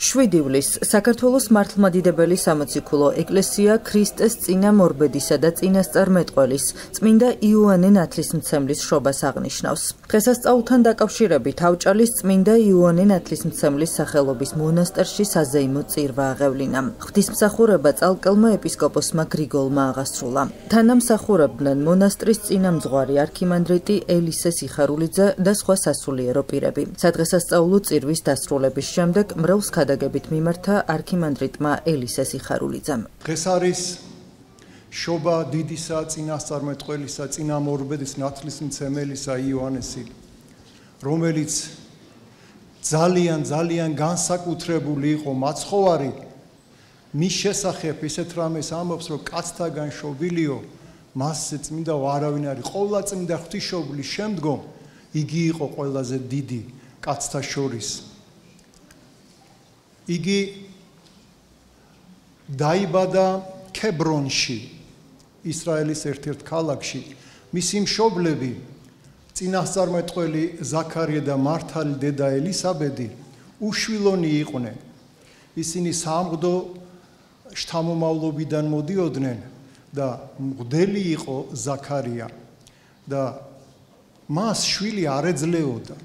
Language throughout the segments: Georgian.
7 ივლისს საქართველოს მართლმადიდებელი სამოციქულო ეკლესია ქრისტეს წინა მორბედისა და წინასწარმეტყველის წმინდა იოანე ნათლისმცემლის შობას აღნიშნავს. დღესასწაულთან დაკავშირებით ავჭალის წმინდა იოანე ნათლისმცემლის სახელობის მონასტერში საზეიმო წირვა აღევლინა. ღვთისმსახურება წალკელმა ეპისკოპოსმა გრიგოლმა აღასრულა. თანამსახურებდნენ მონასტრის წინამძღვარი არქიმანდრიტი ელისე სიხარულიძე და სხვა სასულიერო პირები. სადღესასწაულო წირვის დასრულების შემდეგ მრევლს ქადაგებით მიმართა არქიმანდრიტმა ელისე სიხარულიძემ. დღეს არის შობა დიდისა წინასწარმეტყველისა წინამორბედის ნათლისმცემელისა იოანესი, რომელიც ძალიან განსაკუთრებული იყო მაცხოვარი მის შესახებ ისეთ რამეს ამბობს, რომ კაცთაგან შობილიო მასზე წმინდა არავინ არის. ყოვლა წმინდა ღვთისმშობლის შემდგომ იგი იყო ყველაზე დიდი კაცთა შორის. იგი დაიბადა ქებრონში, ისრაელის ერთ-ერთ ქალაქში. მისი მშობლები, წინასწარმეტყველი ზაქარია და მართალი დედა ელისაბედი, უშვილონი იყვნენ. ისინი სამღვდო შთამომავლობიდან მოდიოდნენ და მღვდელი იყო ზაქარია და მას შვილი არ ეძლეოდა.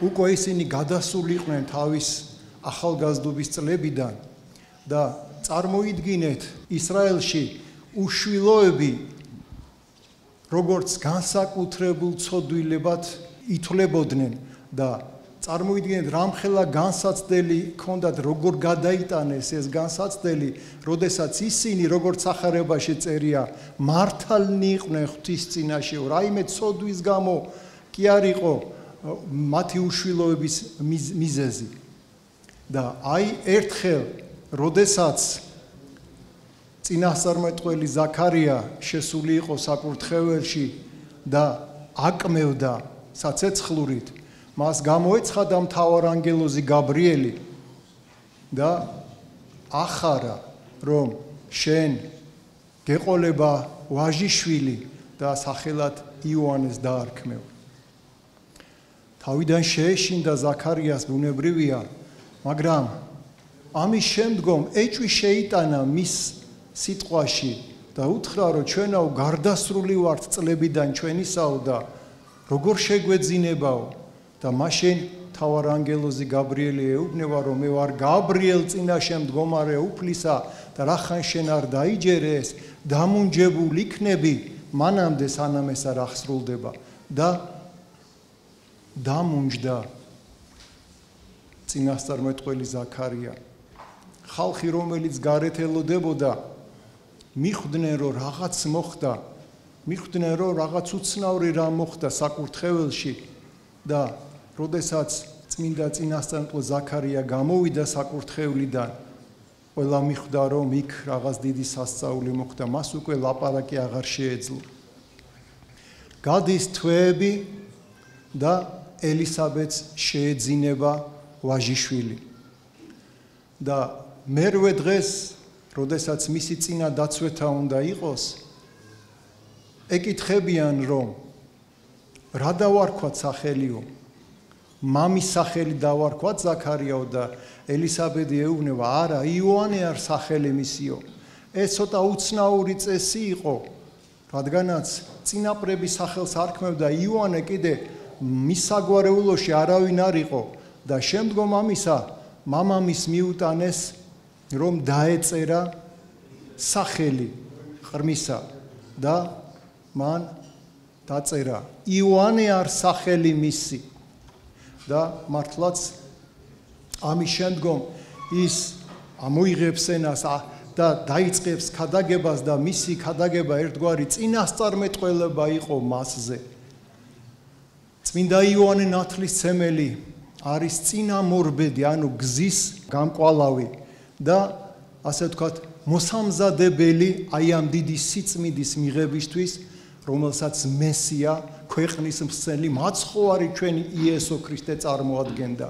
უკვე ისინი გადასული იყვნენ თავის ახალგაზრდობის წლებიდან და წარმოიდგინეთ ისრაელში უშვილოები როგორც განსაკუთრებულ ცოდვილებად ითვლებოდნენ და წარმოიდგინეთ რამხელა განსაცდელი ჰქონდათ როგორ გადაიტანეს ეს განსაცდელი, როდესაც ისინი როგორც სახარებაში წერია მართალნი იყვნენ ღვთის წინაშე, რაიმე ცოდვის გამო კი არ იყო მათი უშვილოების მიზეზი. და აი ერთხელ, როდესაც წინასწარმეტყველი ზაქარია შესული იყო საკურთხეველში და აკმევდა საცეცხლურით, მას გამოეცხადა მთავარანგელოზი გაბრიელი და ახარა, რომ შენ გეყოლება ვაჟიშვილი და სახელად იოანეს დაარქმევ. თავიდან შეეშინდა ზაქარიას ბუნებრივია, მაგრამ ამის შემდგომ ეჭვი შეიტანა მის სიტყვაში და უთხრა, რომ ჩვენაო გარდასრული ვართ წლებიდან ჩვენისაო და როგორ შეგვეძინებაო და მაშინ მთავარანგელოზი გაბრიელი ეუბნება, რომ მე ვარ გაბრიელ წინაშე მდგომარე უფლისა და რახან შენ არ დაიჯერეს, დამუნჯებულ იქნები მანამდე სანამ ეს არ აღსრულდება და დამუნჯდა წინასწარმეტყველი ზაქარია. ხალხი, რომელიც გარეთ ელოდებოდა, მიხვდნენ, რომ რაღაც მოხდა, მიხვდნენ, რომ რაღაც უცნაური რამ მოხდა საკურთხეველში და როდესაც წმინდა წინასწარმეტყველი ზაქარია გამოვიდა საკურთხევლიდან, ყველა მიხვდა, რომ იქ რაღაც დიდი სასწაული მოხდა, მას უკვე ლაპარაკი აღარ შეეძლო. გადის თვეები და ელისაბედს შეეძინება ვაჟიშვილი. და მერვე დღეს, როდესაც მისი წინა დაცვეთა უნდა იყოს, ეკითხებიან, რომ რა დავარქვათ სახელიო? მამის სახელი დავარქვათ ზაქარიაო და ელისაბედი ეუბნება, არა, იოანე არ სახელი მისიო. ეს ცოტა უცნაური წესი იყო, რადგანაც წინაპრების სახელს არქმევდა იოანე კიდე მის საგვარეულოში არავინ არ იყო და შემდგომ ამისა მამამის მიუტანეს, რომ დაეწერა სახელი ღრმისა და მან დაწერა იოანე არ სახელი მისი და მართლაც ამის შემდგომ ის ამოიღებს ენას და დაიწყებს ქადაგებას და მისი ქადაგება ერთგვარი წინასწარმეტყველება იყო მასზე. წმინდა იოანე ნათლისმცემელი არის წინამორბედი, ანუ გზის გამკვალავი და ასე ვთქვათ, მოსამზადებელი აი ამ დიდი სიწმინდის მიღებისთვის, რომელსაც მესია, ქვეყნის მსწელი, მაცხოვარი ჩვენი იესო ქრისტე წარმოადგენდა.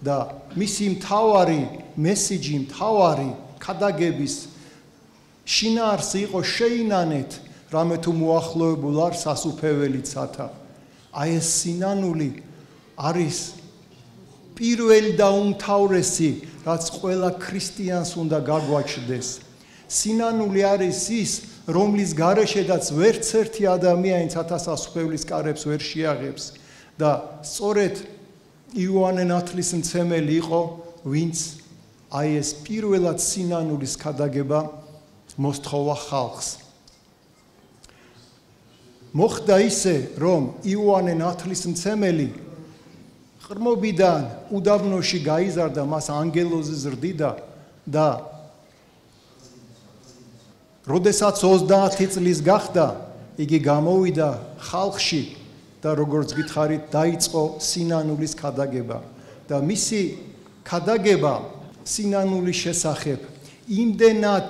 და მისი მთავარი მესიჯი, მთავარი ქადაგების შინაარსი იყო შეინანეთ, რამე თუ მოახლოებულ არ სასუფეველი ცათა. აი ეს სინანული არის პირველი და უმთავრესი, რაც ყველა ქრისტიანს უნდა გაგვაჩნდეს. სინანული არის ის, რომლის გარეშედაც ვერც ერთი ადამიანი 1000 სხეულის კარებს ვერ შეაღებს და სწორედ იოანე ნათლისმცემელი იყო, ვინც აი ეს პირველად სინანულის ქადაგება მოსთხოვა ხალხს. მოხდა ისე, რომ იოანე ნათლისმცემელი ღრმობიდან უდაბნოში გაიზარდა, მას ანგელოზი ზრდიდა და როდესაც 30 წლის გახდა, იგი გამოვიდა ხალხში და როგორც გითხარით, დაიწყო სინანულის ქადაგება და მისი ქადაგება სინანულის შესახებ იმდენად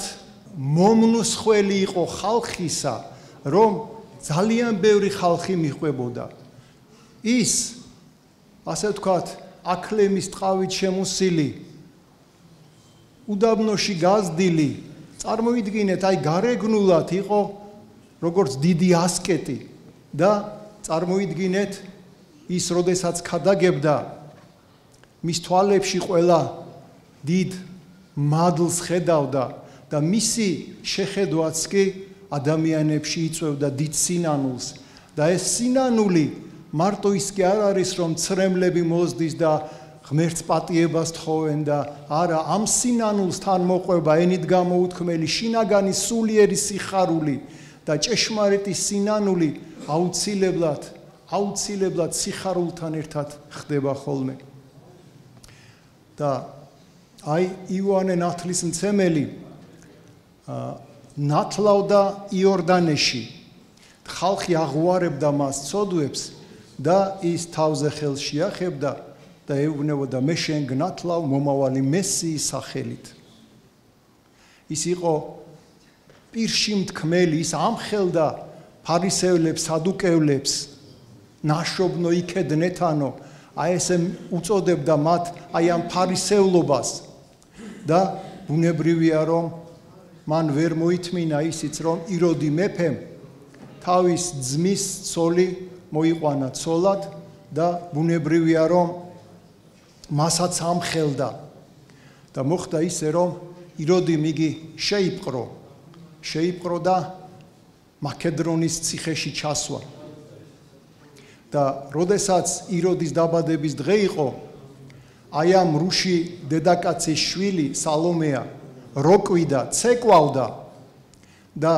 მომნუსხველი იყო ხალხისა, რომ ძალიან ბევრი ხალხი მიჰყვებოდა. ის, ასე ვთქვათ, აკლემის ტყავით შემოსილი, უდაბნოში გაზრდილი, წარმოიდგინეთ, აი გარეგნულად იყო როგორც დიდი ასკეტი და წარმოიდგინეთ ის, როდესაც ქადაგებდა, მის თვალებში ყველა დიდ მადლს ხედავდა და მისი შეხედვაც კი ადამიანებში იწვევდა დიდ სინანულს და ეს სინანული მარტო ის კი არ არის, რომ ცრემლები მოზდის და ღმერთს პატიებას თხოვენ და არა, ამ სინანულს თან მოყვება ენით გამოუთქმელი შინაგანი სულიერი სიხარული და ჭეშმარიტი სინანული აუცილებლად სიხარულთან ერთად ხდება ხოლმე. და აი იოანე ნათლისმცემელი ნათლავდა იორდანეში. ხალხი აღვარებდა მას ცოდვებს და ის თავზე ხელს შეახებდა და ეუბნებოდა, მე შენ გნათლავ მომავალი მესიის სახელით. ის იყო პირში მთქმელი, ის ამხელდა ფარისევლებს, სადუკევლებს, ნაშობნო იქედნეთანო, აი ესე უწოდებდა მათ აი ამ ფარისევლობას და ბუნებრივია, რომ მან ვერ მოითმინა ისიც, რომ იროდი მეფემ თავის ძმის ცოლი მოიყვანა ცოლად და ბუნებრივია, რომ მასაც ამხელდა და მოხდა ისე, რომ იროდი მიგი შეიპყრო და მაკედრონის ციხეში ჩასვა. და როდესაც იროდის დაბადების დღე იყო, აი ამ რუში დედაკაცის შვილი სალომეა როკვიდა, ცეკვავდა და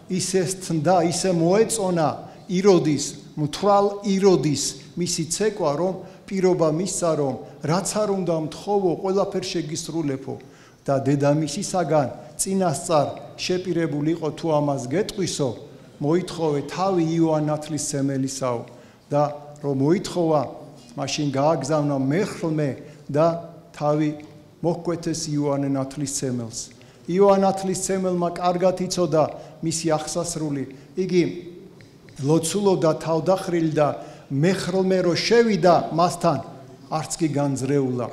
ისე თნდა, ისე მოეწონა იროდის, მთვრალ იროდის მისი ცეკვა, რომ პირობა მისცა, რომ რაც არ უნდა მთხოვო, ყველაფერ შეგისრულებო და დედამისისაგან წინასწარ შეპირებული იყო, თუ ამას გეტყვისო, მოითხოვე თავი იოანე ნათლისმცემელისაო და რომ მოითხოვა, მაშინ გააგზავნა მეხლმე და თავი მოჰკვეთეს იოანე ნათლისმცემელს. იოანე ნათლისმცემელმა კარგად იცოდა მისი აღსასრული, იგი ლოცულობდა თავდახრილი და მეხლმე რო შევიდა მასთან, არც კი განძრეულა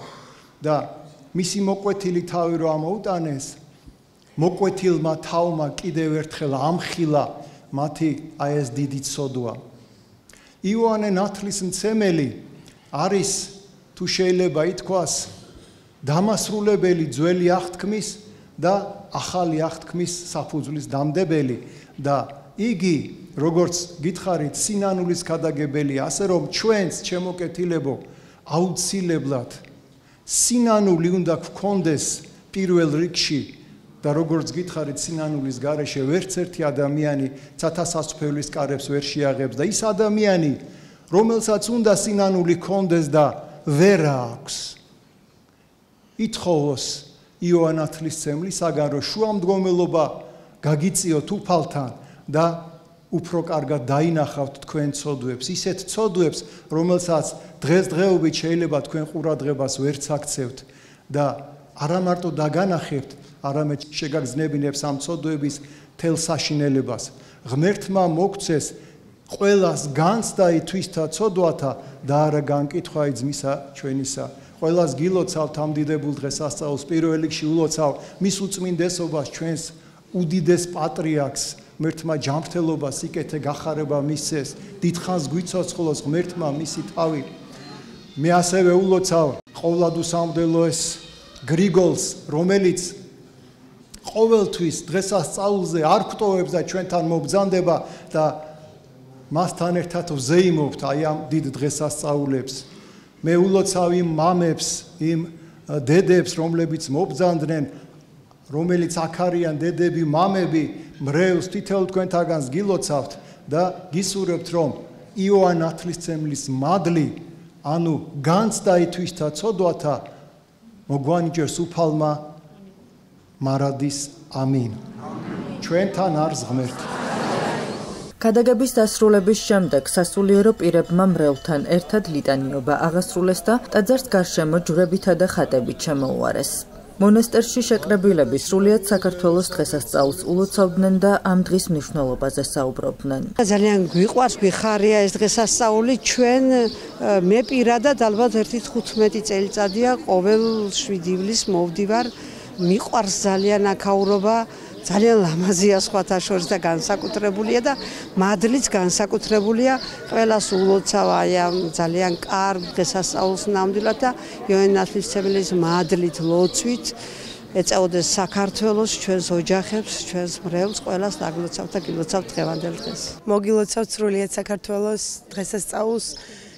და მისი მოკვეთილი თავი რო ამოუტანეს, მოკვეთილმა თავმა კიდევ ერთხელ ამხილა მათი აი ეს დიდი ცოდვა. იოანე ნათლისმცემელი არის, თუ შეიძლება ითქვას, დამასრულებელი ძველი აღთქმის და ახალი აღთქმის საფუძვლის დამდებელი და იგი, როგორც გითხარით, სინანულის ქადაგებელი, ასე რომ ჩვენს ჩემოკეთილებო აუცილებლად სინანული უნდა გქონდეს პირველ რიგში და როგორც გითხარით, სინანულის გარეშე ვერც ერთი ადამიანი 1000 სხეულის კარებს ვერ შეაღებს და ის ადამიანი, რომელსაც უნდა სინანული გქონდეს და ვერ აქვს, ითხოვოს იოანე ნათლისმცემლისაგან, რომ შუამდგომელობა გაგიწიოთ უფალთან და უფრო კარგად დაინახავთ თქვენ ცოდვებს, ისეთ ცოდვებს, რომელსაც დღესდღეობით შეიძლება თქვენ ყურადღებას ვერც აქცევთ და არა მარტო დაგანახებთ, არამედ შეგაგზნებინებს ამ ცოდვების თელ საშინელებას. ღმერთმა მოგცეს ყველას განცდა ითვისთა ცოდვათა და არა განკითხვა ძმისა ჩვენისა. ყველას გილოცავთ ამ დიდებულ დღესასწაულს, პირველ რიგში ულოცავ მის უწმინდესობას, ჩვენს უდიდეს პატრიარქს, ღმერთმა ჯანმრთელობა, სიკეთე, გახარება მისცეს, დიდხანს გვიცოცხლოს ღმერთმა მისი თავი. მე ასევე ულოცავ ყოვლადუსამდელო ეს გრიგოლს, რომელიც ყოველთვის დღესასწაულზე არ გვტოვებს და ჩვენთან მობრძანდება და მასთან ერთად ვზეიმობთ აი ამ დიდ დღესასწაულებს. მე ულოცავ იმ მამებს, იმ დედებს, რომლებიც მობრძანდნენ, რომელიც აქ არიან დედები, მამები, მრევლს თითოეულ თქვენთაგანს გილოცავთ და გისურვებთ, რომ იოან ნათლისმცემლის მადლი, ანუ განცდა ითვისთა ცოდვათა მოგვანიჭერს უფალმა მარადის ამინ. ჩვენთან არ ზღმერთ. გადაგების დასრულების შემდეგ სასულიერო პირებმა მრევლთან ერთად ლიტანიობა აღასრულეს და ტაძარს გარშემო ჯვრებითა და ხატებით შემოუარეს. მონასტერში შეკრებილები სრულიად საქართველოს დღესასწაულს ულოცავდნენ და ამ დღის მნიშვნელობაზე საუბრობდნენ. ძალიან გვიყვარს, გვიხარია ეს დღესასწაული. ჩვენ მე პირადად ალბათ 1-15 წელიწადია ყოველ 7 ივლისს მოვდივარ. მიყვარს ძალიან აქაურობა, ძალიან ლამაზია სხვათა შორის და განსაკუთრებულია და მადლიც განსაკუთრებულია. ყველას ულოცავ აი ამ ძალიან კარგ დღესასწაულს ნამდვილად და იოან ნათლისმცემლის მადლით, ლოცვით ეწეოდეს საქართველოს, ჩვენს ოჯახებს, ჩვენს მრევლს, ყველას დაგლოცავთ და გილოცავთ დღევანდელ დღეს. მოგილოცავთ სრულიად საქართველოს დღესასწაულს.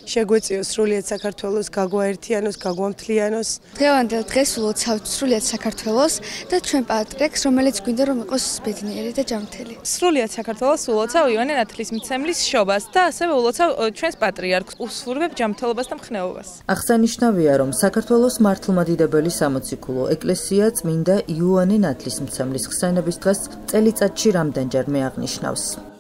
შეგვეწიოს სრულიად საქართველოს, გაგვაერთიანოს, გაგვამთლიანოს. დღევანდელ დღეს ულოცავთ სრულიად საქართველოს და ჩვენ პატრიარქს, რომელიც გვინდა რომ იყოს ბედნიერი და ჯანმრთელი. სრულიად საქართველოს ულოცავ იოანე ნათლისმცემლის შობას და ასევე ულოცავ ჩვენს პატრიარქს, უსურვებ ჯანმრთელობას და მხნეობას. აღსანიშნავია, რომ საქართველოს მართლმადიდებელი სამოციქულო ეკლესია წმინდა იოანე ნათლისმცემლის ხსენების დღეს წელიწადში რამდენჯერმე აღნიშნავს.